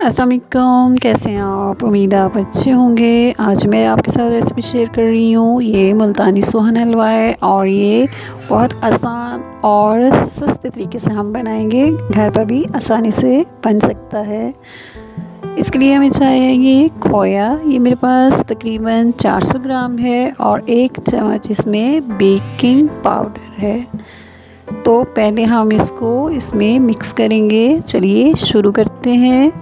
अस्सलाम वालेकुम, कैसे हैं आप? उम्मीद है आप अच्छे होंगे। आज मैं आपके साथ रेसिपी शेयर कर रही हूँ। ये मुल्तानी सोहन हलवा है और ये बहुत आसान और सस्ते तरीके से हम बनाएंगे। घर पर भी आसानी से बन सकता है। इसके लिए हमें चाहिए खोया। ये मेरे पास तकरीबन 400 ग्राम है और 1 चम्मच इसमें बेकिंग पाउडर है। तो पहले हम इसको इसमें मिक्स करेंगे। चलिए शुरू करते हैं।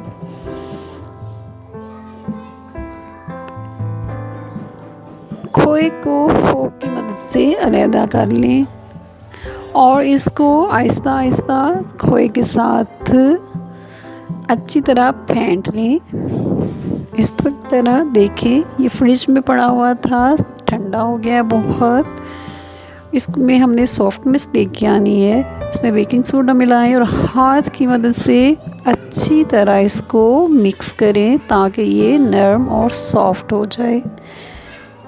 खोए को फोक की मदद से अलग कर लें और इसको आहिस्ता आहिस्ता खोए के साथ अच्छी तरह फेंट लें। इस तरह देखें, ये फ्रिज में पड़ा हुआ था, ठंडा हो गया बहुत। इसमें हमने सॉफ्टनेस लेके आनी है। इसमें बेकिंग सोडा मिलाएं और हाथ की मदद से अच्छी तरह इसको मिक्स करें ताकि ये नरम और सॉफ्ट हो जाए।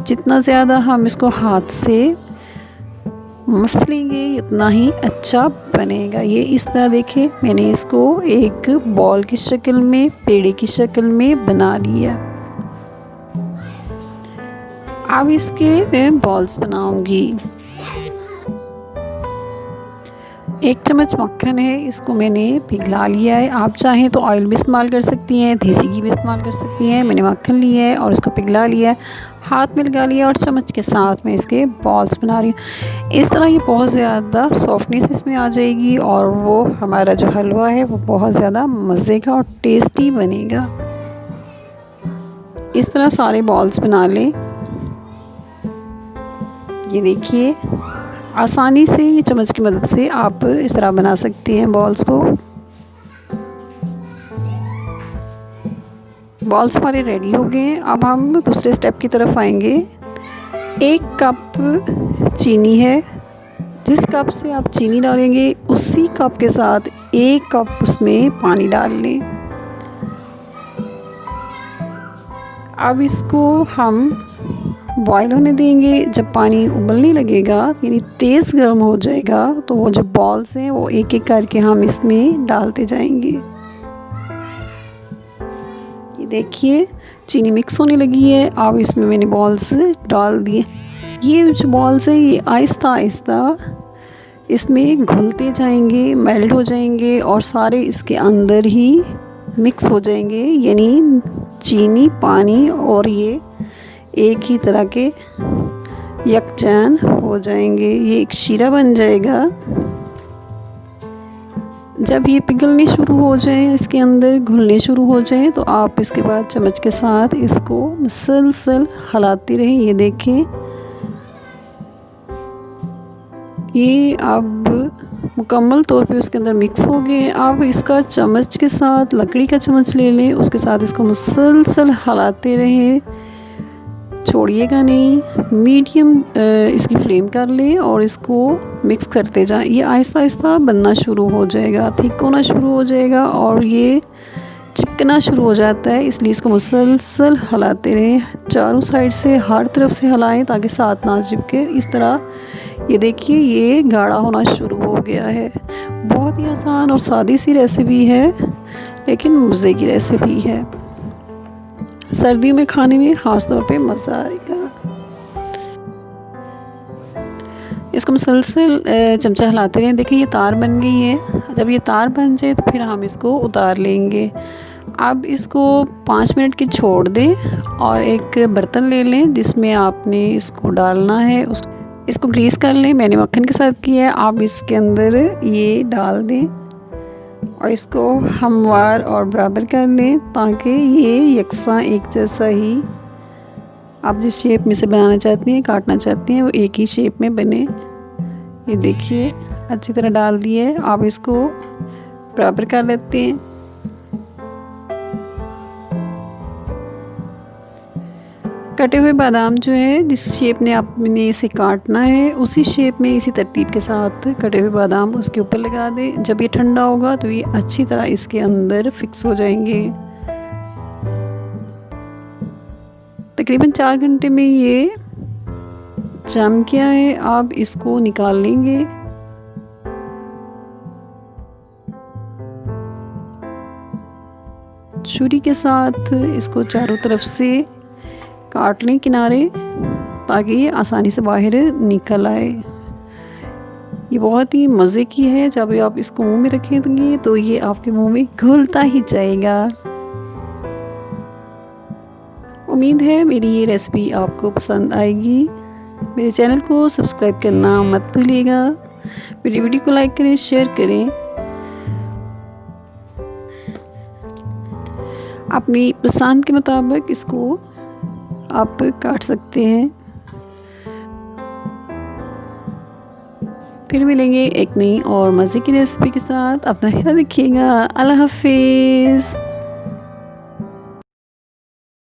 जितना ज़्यादा हम इसको हाथ से मसलेंगे उतना ही अच्छा बनेगा। ये इस तरह देखें, मैंने इसको एक बॉल की शक्ल में, पेड़े की शक्ल में बना लिया। अब इसके मैं बॉल्स बनाऊंगी। 1 चम्मच मक्खन है, इसको मैंने पिघला लिया है। आप चाहें तो ऑयल भी इस्तेमाल कर सकती हैं, देसी घी भी इस्तेमाल कर सकती हैं। मैंने मक्खन लिया है और इसको पिघला लिया है, हाथ में लगा लिया और चम्मच के साथ मैं इसके बॉल्स बना रही हूँ। इस तरह ये बहुत ज़्यादा सॉफ्टनेस इसमें आ जाएगी और वो हमारा जो हलवा है वो बहुत ज़्यादा मज़े का और टेस्टी बनेगा। इस तरह सारे बॉल्स बना लें। ये देखिए, आसानी से ये चम्मच की मदद से आप इस तरह बना सकती हैं बॉल्स को। बॉल्स हमारे रेडी हो गए। अब हम दूसरे स्टेप की तरफ आएंगे। 1 कप चीनी है। जिस कप से आप चीनी डालेंगे उसी कप के साथ 1 कप उसमें पानी डाल लें। अब इसको हम बॉयल होने देंगे। जब पानी उबलने लगेगा यानी तेज़ गर्म हो जाएगा तो वो जो बॉल्स हैं वो एक एक करके हम इसमें डालते जाएंगे। ये देखिए, चीनी मिक्स होने लगी है। अब इसमें मैंने बॉल्स डाल दिए। ये जो बॉल्स है ये आहिस्ता आहिस्ता इसमें घुलते जाएंगे, मेल्ट हो जाएंगे और सारे इसके अंदर ही मिक्स हो जाएंगे। यानी चीनी, पानी और ये एक ही तरह के यकजान हो जाएंगे। ये एक शीरा बन जाएगा। जब ये पिघलने शुरू हो जाए, इसके अंदर घुलने शुरू हो जाए तो आप इसके बाद चम्मच के साथ इसको मुसलसल हिलाते रहें। ये देखें, ये अब मुकम्मल तौर पे उसके अंदर मिक्स हो गए। अब इसका चम्मच के साथ, लकड़ी का चम्मच ले लें, उसके साथ इसको मुसलसल हिलाते रहें, छोड़िएगा नहीं। मीडियम इसकी फ्लेम कर लें और इसको मिक्स करते जाएं। ये आहिस्ता आहिस्ता बनना शुरू हो जाएगा, थिक होना शुरू हो जाएगा और ये चिपकना शुरू हो जाता है। इसलिए इसको मुसलसल हिलाते रहें, चारों साइड से, हर तरफ से हिलाएं ताकि साथ ना चिपके। इस तरह ये देखिए, ये गाढ़ा होना शुरू हो गया है। बहुत ही आसान और सादी सी रेसिपी है लेकिन मज़े की रेसिपी है। सर्दियों में खाने में ख़ास तौर पे मज़ा आएगा। इसको मुसलसल चमचा हिलाते रहें। देखिए, ये तार बन गई है। जब ये तार बन जाए तो फिर हम इसको उतार लेंगे। अब इसको 5 मिनट की छोड़ दें और एक बर्तन ले लें जिसमें आपने इसको डालना है। इसको ग्रीस कर लें। मैंने मक्खन के साथ किया है। आप इसके अंदर ये डाल दें और इसको हमवार और बराबर कर लें ताकि ये यकसा एक जैसा ही, आप जिस शेप में से बनाना चाहती हैं, काटना चाहती हैं, वो एक ही शेप में बने। ये देखिए, अच्छी तरह डाल दिए। आप इसको बराबर कर लेते हैं। कटे हुए बादाम जो है, जिस शेप में आपने इसे काटना है उसी शेप में, इसी तरतीब के साथ कटे हुए बादाम उसके ऊपर लगा दें। जब ये ठंडा होगा तो ये अच्छी तरह इसके अंदर फिक्स हो जाएंगे। तकरीबन 4 घंटे में ये जम गया है। अब इसको निकाल लेंगे। छुरी के साथ इसको चारों तरफ से काट लें किनारे, ताकि ये आसानी से बाहर निकल आए। ये बहुत ही मज़े की है। जब आप इसको मुंह में रखेंगे तो ये आपके मुंह में घुलता ही जाएगा। उम्मीद है मेरी ये रेसिपी आपको पसंद आएगी। मेरे चैनल को सब्सक्राइब करना मत भूलिएगा। मेरी वीडियो को लाइक करें, शेयर करें। अपनी पसंद के मुताबिक इसको आप काट सकते हैं। फिर मिलेंगे एक नई और मज़े की रेसिपी के साथ। अपना ख्याल रखिएगा। अल्लाह हाफिज़।